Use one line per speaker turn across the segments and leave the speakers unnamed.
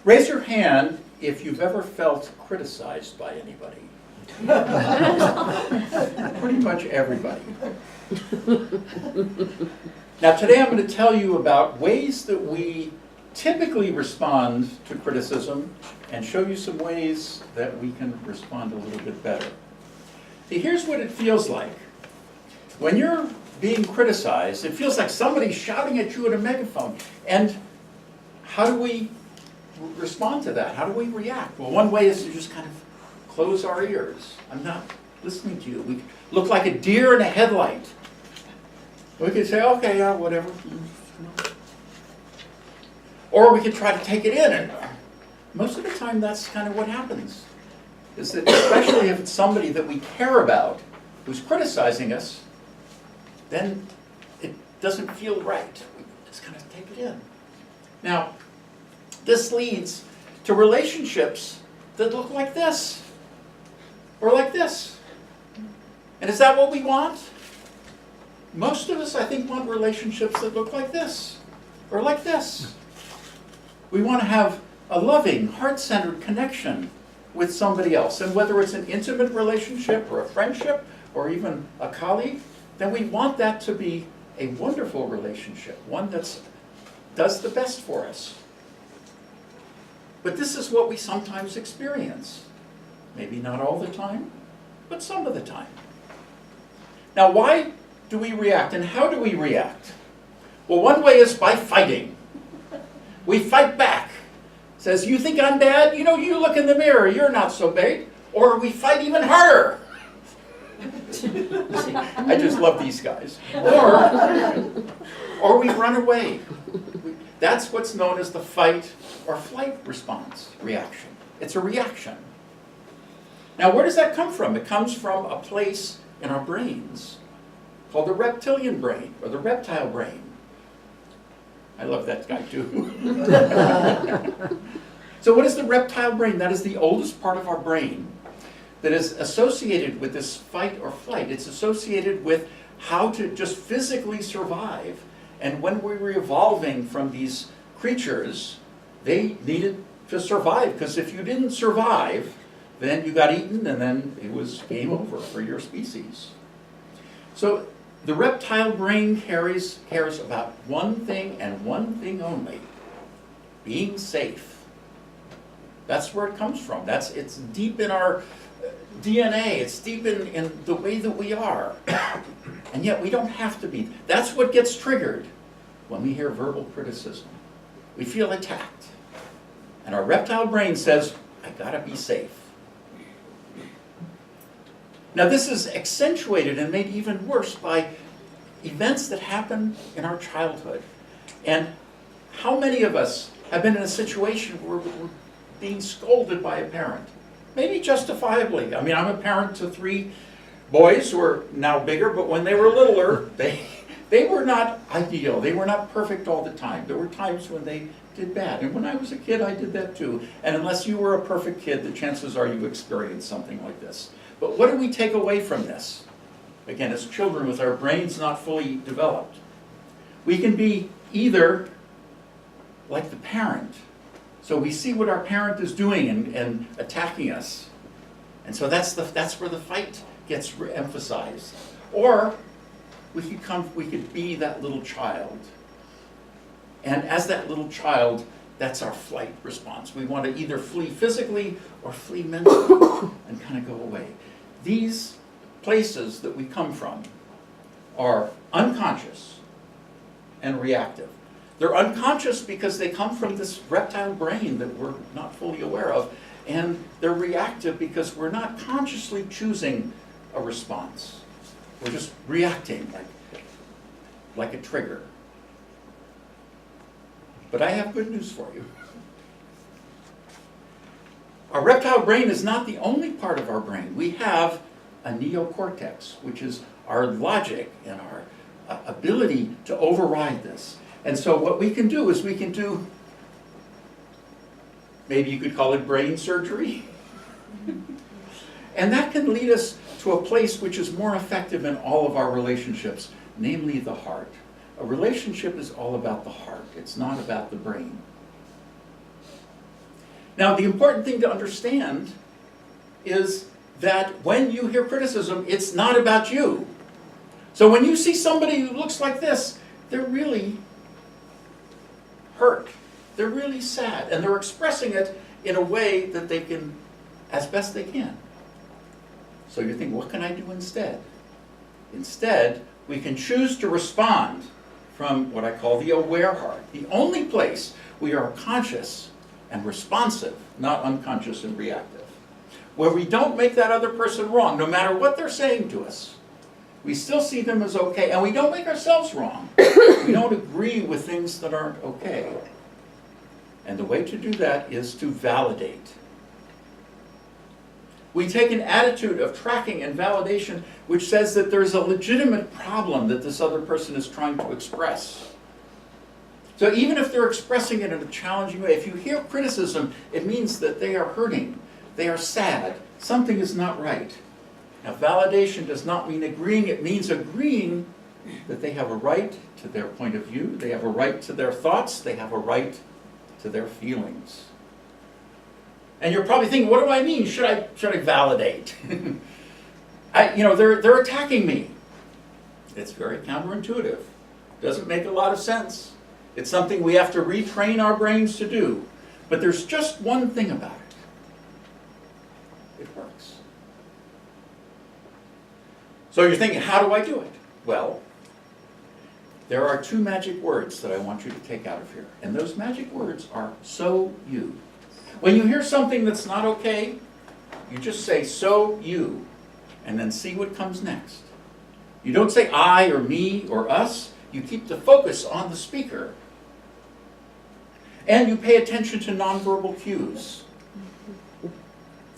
Raise your hand if you've ever felt criticized by anybody. Pretty much everybody. Now today I'm going to tell you about ways that we typically respond to criticism and show you some ways that we can respond a little bit better. See, here's what it feels like. When you're being criticized, it feels like somebody's shouting at you at a megaphone. And how do we respond to that? How do we react? Well, one way is to just kind of close our ears. I'm not listening to you. We look like a deer in a headlight. We could say, okay, yeah, whatever. Or we could try to take it in. And most of the time, that's kind of what happens. Is that especially if it's somebody that we care about who's criticizing us, then it doesn't feel right. We just kind of take it in. Now, this leads to relationships that look like this, or like this. And is that what we want? Most of us, I think, want relationships that look like this, or like this. We want to have a loving, heart-centered connection with somebody else. And whether it's an intimate relationship, or a friendship, or even a colleague, then we want that to be a wonderful relationship, one that does the best for us. But this is what we sometimes experience. Maybe not all the time, but some of the time. Now, why do we react, and how do we react? Well, one way is by fighting. We fight back. Says, you think I'm bad? You know, you look in the mirror, you're not so bad. Or we fight even harder. I just love these guys. Or we run away. That's what's known as the fight or flight response, reaction. It's a reaction. Now, where does that come from? It comes from a place in our brains called the reptilian brain, or the reptile brain. I love that guy too. So what is the reptile brain? That is the oldest part of our brain that is associated with this fight or flight. It's associated with how to just physically survive. And when we were evolving from these creatures, they needed to survive, because if you didn't survive, then you got eaten, and then it was game over for your species. So the reptile brain cares about one thing and one thing only: being safe. That's where it comes from. It's deep in our DNA. It's deep in the way that we are. And yet we don't have to be. That's what gets triggered when we hear verbal criticism. We feel attacked. And our reptile brain says, I gotta be safe. Now this is accentuated and made even worse by events that happen in our childhood. And how many of us have been in a situation where we're being scolded by a parent? Maybe justifiably. I mean, I'm a parent to 3 boys who are now bigger, but when they were littler, they were not ideal. They were not perfect all the time. There were times when they did bad. And when I was a kid, I did that too. And unless you were a perfect kid, the chances are you experienced something like this. But what do we take away from this? Again, as children with our brains not fully developed, we can be either like the parent. So we see what our parent is doing and attacking us. And so that's where the fight gets emphasized. Or we could be that little child. And as that little child, that's our flight response. We want to either flee physically or flee mentally and kind of go away. These places that we come from are unconscious and reactive. They're unconscious because they come from this reptile brain that we're not fully aware of, and they're reactive because we're not consciously choosing a response. We're just reacting like a trigger. But I have good news for you. Our reptile brain is not the only part of our brain. We have a neocortex, which is our logic and our ability to override this. And so what we can do is we can do, maybe you could call it brain surgery. And that can lead us to a place which is more effective in all of our relationships, namely the heart. A relationship is all about the heart. It's not about the brain. Now, the important thing to understand is that when you hear criticism, it's not about you. So when you see somebody who looks like this, they're really hurt. They're really sad, and they're expressing it in a way that they can, as best they can. So you think, what can I do instead? Instead, we can choose to respond from what I call the aware heart, the only place we are conscious and responsive, not unconscious and reactive, where we don't make that other person wrong, no matter what they're saying to us. We still see them as okay, and we don't make ourselves wrong. We don't agree with things that aren't okay. And the way to do that is to validate. We take an attitude of tracking and validation which says that there's a legitimate problem that this other person is trying to express. So even if they're expressing it in a challenging way, if you hear criticism, it means that they are hurting, they are sad, something is not right. Now, validation does not mean agreeing, it means agreeing that they have a right to their point of view, they have a right to their thoughts, they have a right to their feelings. And you're probably thinking, what do I mean? Should I validate? They're attacking me. It's very counterintuitive. Doesn't make a lot of sense. It's something we have to retrain our brains to do. But there's just one thing about it. It works. So you're thinking, how do I do it? Well, there are two magic words that I want you to take out of here. And those magic words are so you. When you hear something that's not okay, you just say, so you, and then see what comes next. You don't say I or me or us. You keep the focus on the speaker. And you pay attention to nonverbal cues.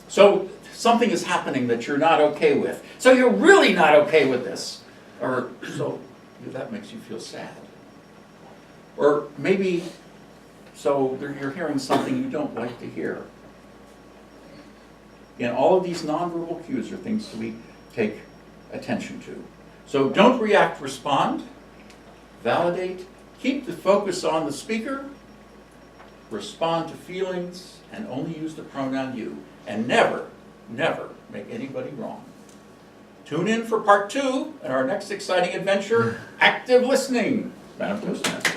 So something is happening that you're not okay with. So you're really not okay with this. Or so that makes you feel sad. Or maybe so you're hearing something you don't like to hear. And all of these nonverbal cues are things that we take attention to. So don't react, respond, validate, keep the focus on the speaker, respond to feelings, and only use the pronoun you. And never, never make anybody wrong. Tune in for part 2 and our next exciting adventure, active listening. Madam Toastmaster.